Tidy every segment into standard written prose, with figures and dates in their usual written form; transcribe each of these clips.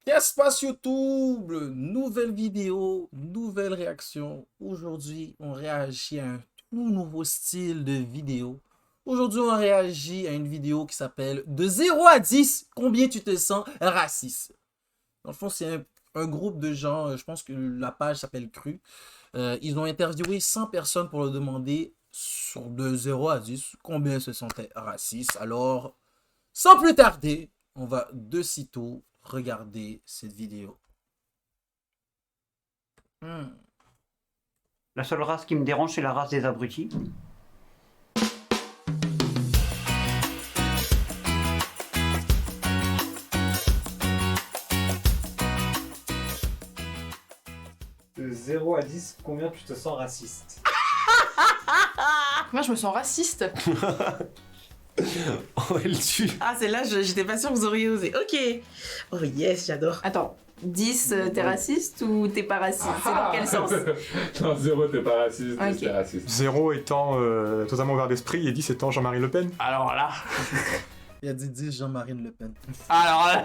Qu'est-ce qui se passe YouTube? Nouvelle vidéo, nouvelle réaction. Aujourd'hui, on réagit à un tout nouveau style de vidéo. Aujourd'hui, on réagit à une vidéo qui s'appelle De 0 à 10, combien tu te sens raciste? Dans le fond, c'est un groupe de gens, je pense que la page s'appelle Cru. Ils ont interviewé 100 personnes pour leur demander de 0 à 10 combien se sentaient racistes. Alors, sans plus tarder, on va de sitôt regarder cette vidéo. La seule race qui me dérange, c'est la race des abrutis. De 0 à 10, combien tu te sens raciste? Combien je me sens raciste? Oh, elle tue. Ah, celle-là, j'étais pas sûre que vous auriez osé. Ok. Oh yes, j'adore. Attends, 10, t'es raciste ou t'es pas raciste? C'est dans quel sens? Non, 0, t'es pas raciste, Ok. t'es raciste. 0 étant totalement ouvert d'esprit et 10 étant Jean-Marie Le Pen. Alors là. Il a dit 10 Jean-Marie Le Pen. Alors là.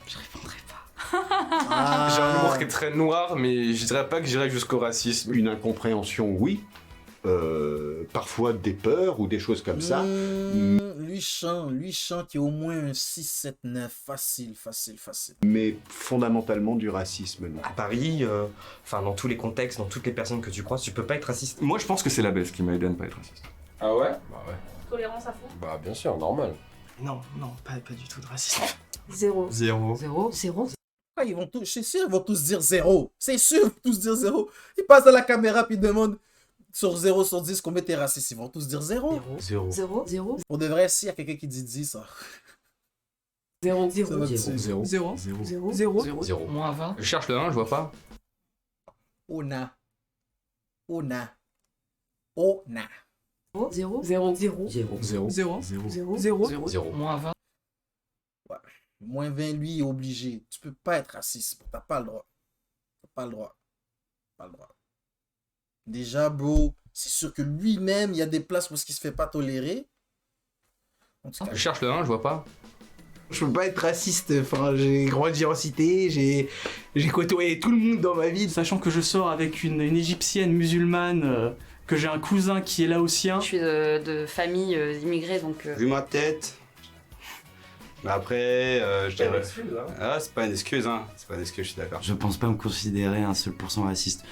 Je répondrai pas. J'ai un humour qui est très noir, mais je dirais pas que j'irais jusqu'au racisme. Une incompréhension, oui. Parfois des peurs ou des choses comme ça. Lui chante, il y a au moins un 6, 7, 9. Facile. Mais fondamentalement du racisme, non. À Paris, dans tous les contextes, dans toutes les personnes que tu croises, tu peux pas être raciste. Moi, je pense que c'est la baisse qui m'a aidé à ne pas être raciste. Ah ouais? Bah ouais. Tolérance à fond? Bah bien sûr, normal. Non, pas du tout de racisme. 0. 0. 0? 0? Ah, je suis sûr, ils vont tous dire 0. C'est sûr, ils vont tous dire 0. Ils passent à la caméra puis ils demandent sur 0 sur 10 combien t'es raciste. Ils vont tous dire 0. 0. 0? 0? Pour de vrai, s'il y a quelqu'un qui dit 10, ça. 0. Ça va dessus. 0. 0. 0. 0. 0. Moins 20. Je cherche le 1, je vois pas. Ona. 0. 0. 0. 0. 0. 0. 0. 0. 0. Moins 20. Moins 20, lui, est obligé. Tu peux pas être raciste. T'as pas le droit. Pas le droit. Déjà, bro, c'est sûr que lui-même, il y a des places où il se fait pas tolérer. En tout cas, Je cherche le 1, je vois pas. Je peux pas être raciste. Enfin, j'ai grandi en cité, j'ai côtoyé tout le monde dans ma vie. Sachant que je sors avec une égyptienne musulmane, que j'ai un cousin qui est laotien. Je suis de famille immigrée, donc... Vu ma tête. Mais après, je dirais. Hein. Ah, c'est pas une excuse, hein. C'est pas une excuse, je suis d'accord. Je pense pas me considérer un seul % raciste.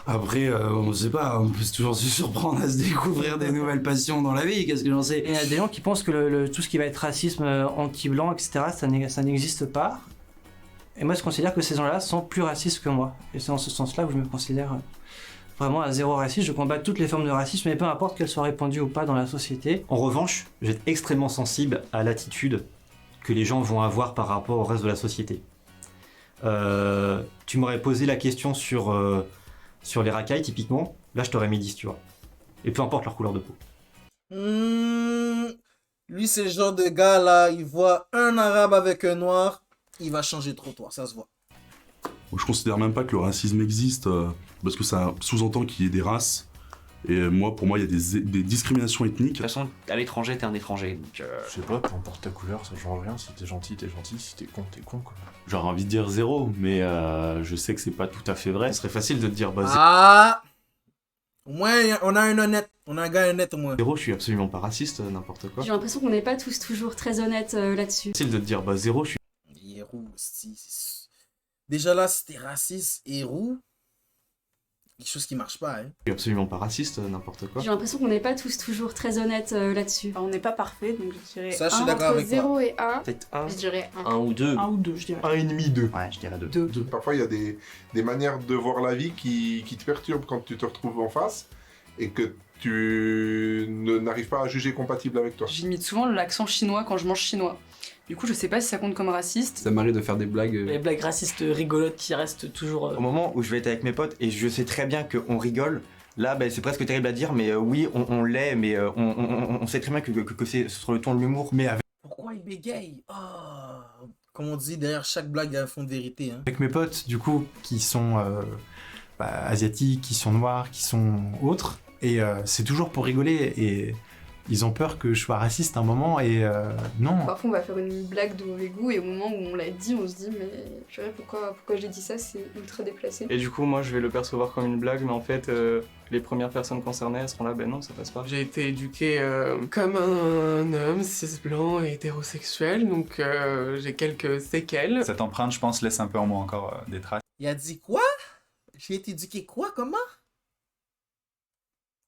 Après, on sait pas, on peut toujours se surprendre à se découvrir des nouvelles passions dans la vie, qu'est-ce que j'en sais. Il y a des gens qui pensent que tout ce qui va être racisme anti-blanc, etc., ça n'existe pas. Et moi, je considère que ces gens-là sont plus racistes que moi. Et c'est dans ce sens-là que je me considère vraiment à 0 raciste. Je combats toutes les formes de racisme, mais peu importe qu'elles soient répandues ou pas dans la société. En revanche, je vais être extrêmement sensible à l'attitude que les gens vont avoir par rapport au reste de la société. Tu m'aurais posé la question sur les racailles, typiquement. Là, je t'aurais mis 10, tu vois. Et peu importe leur couleur de peau. lui, c'est le genre de gars, là, il voit un arabe avec un noir, il va changer de trottoir, ça se voit. Je considère même pas que le racisme existe, parce que ça sous-entend qu'il y ait des races. Et pour moi, il y a des discriminations ethniques. De toute façon, à l'étranger, t'es un étranger, donc... Je sais pas, peu importe ta couleur, ça change rien. Si t'es gentil, si t'es con, quoi. J'aurais envie de dire 0, mais je sais que c'est pas tout à fait vrai. Ce serait facile de te dire, bah, Ah! Au moins, on a un honnête. On a un gars honnête au moins. 0, je suis absolument pas raciste, n'importe quoi. J'ai l'impression qu'on n'est pas tous toujours très honnêtes là-dessus. C'est facile de te dire, bah, 0, je suis... Héros, déjà là, si t'es raciste, héros, quelque chose qui marche pas, hein. Je suis absolument pas raciste, n'importe quoi. J'ai l'impression qu'on n'est pas tous toujours très honnêtes là-dessus. On n'est pas parfait, donc je dirais Ça, je suis 1 d'accord entre avec toi. 0 et 1. Peut-être 1. Je dirais 1. 1 ou 2. 1 ou 2, je dirais. 1,5, 2. Ouais, je dirais 2. 2. Parfois, il y a des manières de voir la vie qui te perturbent quand tu te retrouves en face et que tu n'arrives pas à juger compatible avec toi. J'imite souvent l'accent chinois quand je mange chinois. Du coup, je sais pas si ça compte comme raciste. Ça m'arrive de faire des blagues. Les blagues racistes rigolotes qui restent toujours... Au moment où je vais être avec mes potes et je sais très bien qu'on rigole, là, c'est presque terrible à dire, mais oui, on l'est, mais on sait très bien que c'est sur le ton de l'humour. Mais Pourquoi il bégaye? Comme on dit, derrière chaque blague, il y a un fond de vérité, hein. Avec mes potes, du coup, qui sont asiatiques, qui sont noirs, qui sont autres, et c'est toujours pour rigoler, et ils ont peur que je sois raciste à un moment et non. Parfois on va faire une blague de mauvais goût et au moment où on l'a dit, on se dit mais purée, pourquoi j'ai dit ça, c'est ultra déplacé. Et du coup moi je vais le percevoir comme une blague, mais en fait les premières personnes concernées elles seront là, ben non ça passe pas. J'ai été éduqué comme un homme cis blanc et hétérosexuel, donc j'ai quelques séquelles. Cette empreinte je pense laisse un peu en moi encore des traces. Il a dit quoi? J'ai été éduqué quoi? Comment?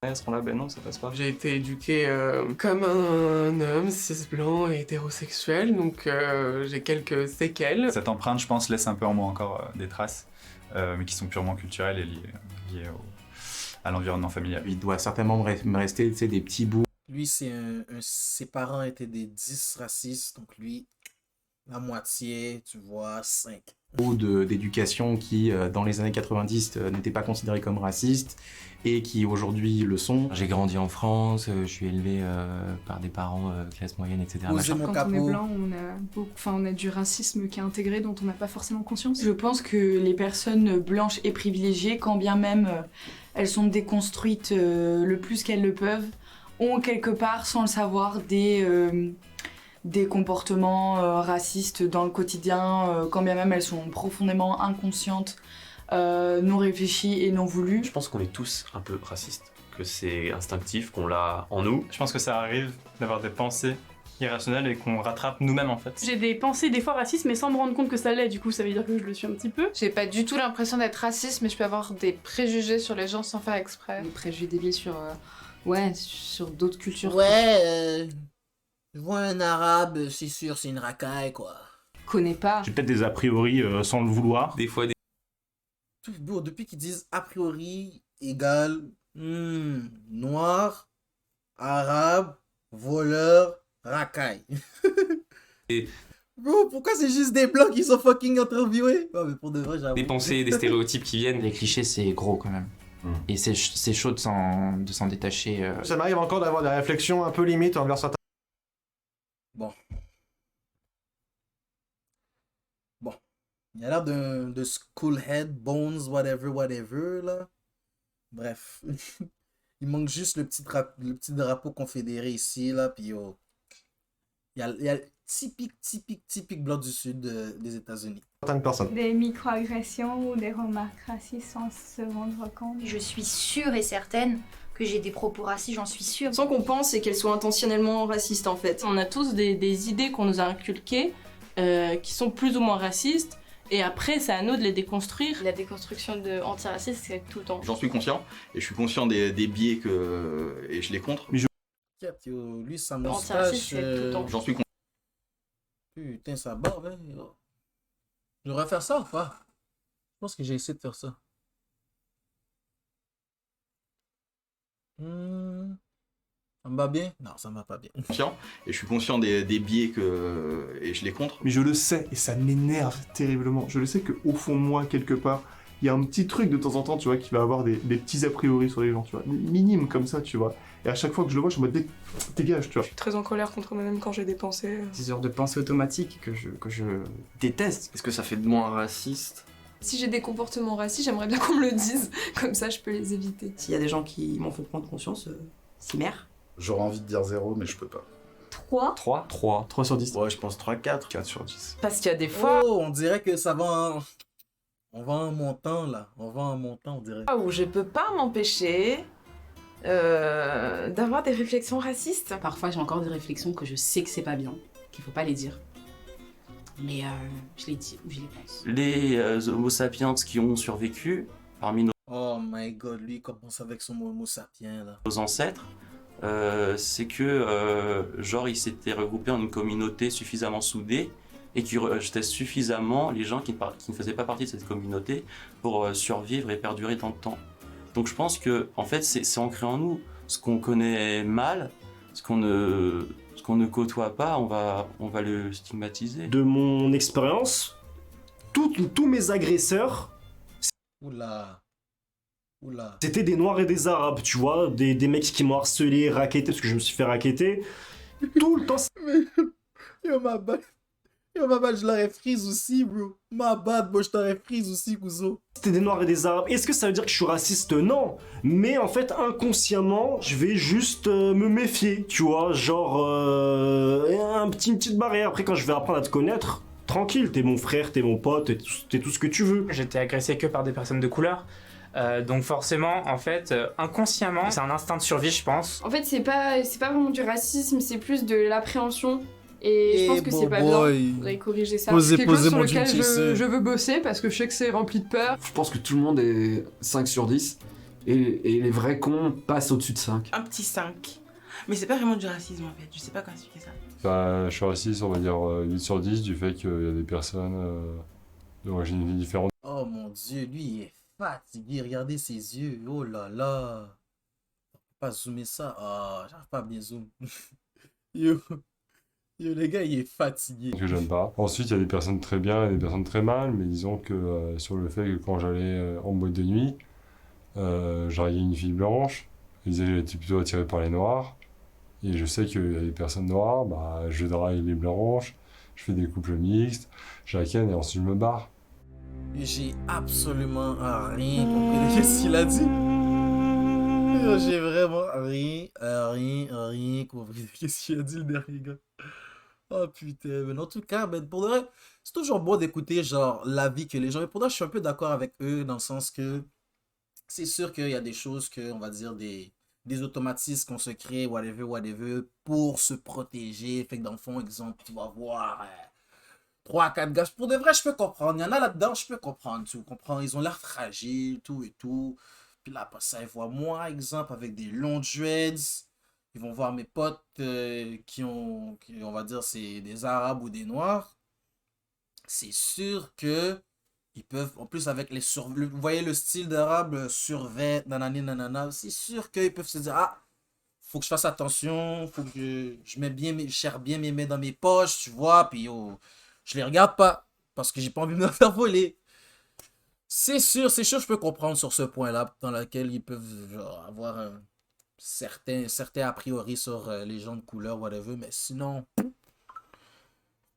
Elles seront là, ben non ça passe pas. J'ai été éduqué comme un homme cis blanc et hétérosexuel, donc j'ai quelques séquelles. Cette empreinte je pense laisse un peu en moi encore des traces, mais qui sont purement culturelles et liées à l'environnement familial. Il doit certainement me rester des petits bouts. Lui, ses parents étaient des 10 racistes, donc lui, la moitié, tu vois, 5. D'éducation qui, dans les années 90, n'étaient pas considérés comme racistes et qui aujourd'hui le sont. J'ai grandi en France, je suis élevé par des parents classe moyenne, etc. Quand on est blanc, on a du racisme qui est intégré dont on n'a pas forcément conscience. Je pense que les personnes blanches et privilégiées, quand bien même elles sont déconstruites le plus qu'elles le peuvent, ont quelque part, sans le savoir, des comportements racistes dans le quotidien, quand bien même elles sont profondément inconscientes, non réfléchies et non voulues. Je pense qu'on est tous un peu racistes, que c'est instinctif, qu'on l'a en nous. Je pense que ça arrive d'avoir des pensées irrationnelles et qu'on rattrape nous-mêmes en fait. J'ai des pensées des fois racistes mais sans me rendre compte que ça l'est, du coup ça veut dire que je le suis un petit peu. J'ai pas du tout l'impression d'être raciste, mais je peux avoir des préjugés sur les gens sans faire exprès. Des préjugés débiles sur d'autres cultures. Ouais, je vois un arabe, c'est sûr, c'est une racaille, quoi. Connais pas. J'ai peut-être des a priori sans le vouloir. Des fois Bon, depuis qu'ils disent a priori égale noir, arabe, voleur, racaille. Bro, pourquoi c'est juste des blancs qui sont fucking interviewés? Ouais, mais pour de vrai, j'avoue. des pensées, des stéréotypes qui viennent. Les clichés, c'est gros quand même. Et c'est chaud de s'en détacher. Ça m'arrive encore d'avoir des réflexions un peu limites envers certains. Bon. Il a l'air de schoolhead, bones, whatever, là. Bref. Il manque juste le petit drapeau confédéré ici, là, puis yo. Il y a le typique blanc du sud des États-Unis. Certaines personnes. Des microagressions ou des remarques racistes sans se rendre compte. Je suis sûre et certaine que j'ai des propos racistes, j'en suis sûre. Sans qu'on pense et qu'elles soient intentionnellement racistes en fait. On a tous des idées qu'on nous a inculquées qui sont plus ou moins racistes. Et après, c'est à nous de les déconstruire. La déconstruction antiraciste, c'est tout le temps. J'en suis conscient, et je suis conscient des biais et je les contre. Lui, sa moustache... J'en suis conscient. Putain, ça barbe, hein. Je devrais faire ça ou pas? Je pense que j'ai essayé de faire ça. Ça me va bien? Non, ça me va pas bien. Conscient, et je suis conscient des biais et je les contre. Mais je le sais, et ça m'énerve terriblement. Je le sais qu'au fond de moi, quelque part, il y a un petit truc de temps en temps, tu vois, qui va avoir des petits a priori sur les gens, tu vois. Minime comme ça, tu vois. Et à chaque fois que je le vois, je suis en mode dégage, tu vois. Je suis très en colère contre moi-même quand j'ai des pensées. Des heures de pensée automatique que je déteste. Est-ce que ça fait de moi un raciste? Si j'ai des comportements racistes, j'aimerais bien qu'on me le dise, comme ça je peux les éviter. S'il y a des gens qui m'ont fait prendre conscience, c'est mère. J'aurais envie de dire 0, mais je peux pas. 3. 3 sur 10. Ouais, je pense 3, 4. 4 sur 10. Parce qu'il y a des fois... Oh, on dirait que ça va en... On va en montant, là. On va en montant, on dirait. Où je peux pas m'empêcher d'avoir des réflexions racistes. Parfois, j'ai encore des réflexions que je sais que c'est pas bien, qu'il faut pas les dire. Mais je les dis ou je les pense. Les Homo sapiens qui ont survécu parmi Oh my god, lui il commence avec son Homo sapiens, là. nos ancêtres, c'est que genre ils s'étaient regroupés en une communauté suffisamment soudée et qui rejetaient suffisamment les gens qui ne faisaient pas partie de cette communauté pour survivre et perdurer dans le temps. Donc je pense que en fait c'est ancré en nous. Ce qu'on connaît mal, ce qu'on ne côtoie pas, on va le stigmatiser. De mon expérience, tous mes agresseurs, Oula. c'était des Noirs et des Arabes, tu vois, des mecs qui m'ont harcelé, racketté, parce que je me suis fait racketter. Tout le temps. Yo, ma balle. Yo, ma bad, je l'aurais freeze aussi, bro. Ma bad, moi, je t'aurais freeze aussi, cousin. C'était des noirs et des arabes. Est-ce que ça veut dire que je suis raciste? Non. Mais en fait, inconsciemment, je vais juste me méfier, tu vois. Genre, une petite barrière. Après, quand je vais apprendre à te connaître, tranquille, t'es mon frère, t'es mon pote, t'es tout ce que tu veux. J'étais agressé que par des personnes de couleur. Donc forcément, en fait, inconsciemment, c'est un instinct de survie, je pense. En fait, c'est pas vraiment du racisme, c'est plus de l'appréhension. Et je pense que c'est pas bien. Vous allez corriger ça. C'est quelque chose sur lequel je veux bosser parce que je sais que c'est rempli de peur. Je pense que tout le monde est 5 sur 10 et les vrais cons passent au-dessus de 5. Un petit 5. Mais c'est pas vraiment du racisme en fait, je sais pas comment expliquer ça. Bah, je suis raciste, on va dire 8 sur 10 du fait qu'il y a des personnes d'origine différente. Oh mon dieu, lui, il est fatigué. Regardez ses yeux. Oh là là. On peut pas zoomer ça. Ah, j'arrive pas à bien zoom. Yo. Yo, le gars, il est fatigué. Que j'aime pas. Ensuite, il y a des personnes très bien et des personnes très mal, mais disons que sur le fait que quand j'allais en boîte de nuit, j'arrivais une fille blanche, ils disaient que j'étais plutôt attiré par les noirs, et je sais qu'il y a des personnes noires, bah, je drague les blanches, je fais des couples mixtes, je la ken et ensuite je me barre. J'ai absolument rien compris de ce qu'il a dit. J'ai vraiment rien compris de ce qu'il a dit le dernier gars. Oh putain, mais en tout cas, ben, pour de vrai, c'est toujours bon d'écouter genre l'avis que les gens. Et pour moi, je suis un peu d'accord avec eux dans le sens que c'est sûr qu'il y a des choses que, on va dire, des automatismes qu'on se crée, whatever, pour se protéger. Fait que dans le fond, exemple, tu vas voir 3 à 4 gars. Pour de vrai, je peux comprendre. Il y en a là-dedans, je peux comprendre. Tu comprends? Ils ont l'air fragiles, tout et tout. Puis là, après ça, ils voient moi, exemple, avec des longs dreads. Ils vont voir mes potes qui, on va dire, c'est des Arabes ou des Noirs. C'est sûr que ils peuvent, en plus avec les vous voyez le style d'arabe, survêt, nanana, c'est sûr qu'ils peuvent se dire, ah, faut que je fasse attention, faut que je mets bien, je serre bien mes mains dans mes poches, tu vois, puis yo, je les regarde pas, parce que j'ai pas envie de me faire voler. C'est sûr, je peux comprendre sur ce point-là, dans lequel ils peuvent genre, avoir certains a priori sur les gens de couleur, whatever, mais sinon,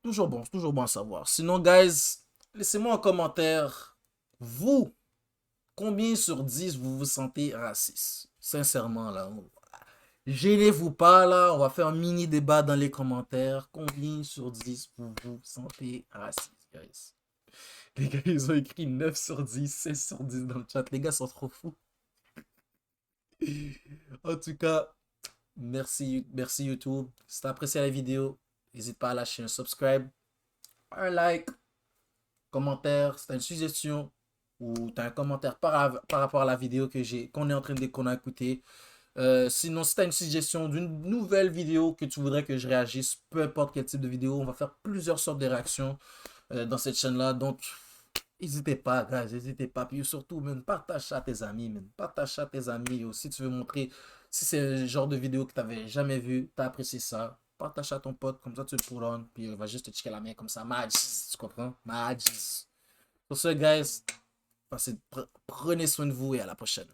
toujours bon à savoir. Sinon, guys, laissez-moi en commentaire, vous, combien sur 10 vous vous sentez raciste? Sincèrement, là, gênez-vous pas, là, on va faire un mini débat dans les commentaires. Combien sur 10 vous vous sentez raciste, guys? Les gars, ils ont écrit 9 sur 10, 16 sur 10 dans le chat. Les gars sont trop fous. En tout cas, merci YouTube. Si t'as apprécié la vidéo, n'hésite pas à lâcher un subscribe, un like, commentaire. Si t'as une suggestion ou t'as un commentaire par rapport à la vidéo qu'on a écouté. Sinon, si t'as une suggestion d'une nouvelle vidéo que tu voudrais que je réagisse, peu importe quel type de vidéo, on va faire plusieurs sortes de réactions dans cette chaîne-là. Donc, n'hésitez pas, guys, n'hésitez pas. Puis surtout, man, partage ça à tes amis, man. Partage ça à tes amis. Si tu veux montrer, si c'est le genre de vidéo que tu n'avais jamais vu, tu as apprécié ça, partage ça à ton pote, comme ça tu le pull puis il va juste te checker la main comme ça. Magis, tu comprends? Magis. Pour ce, guys, prenez soin de vous et à la prochaine.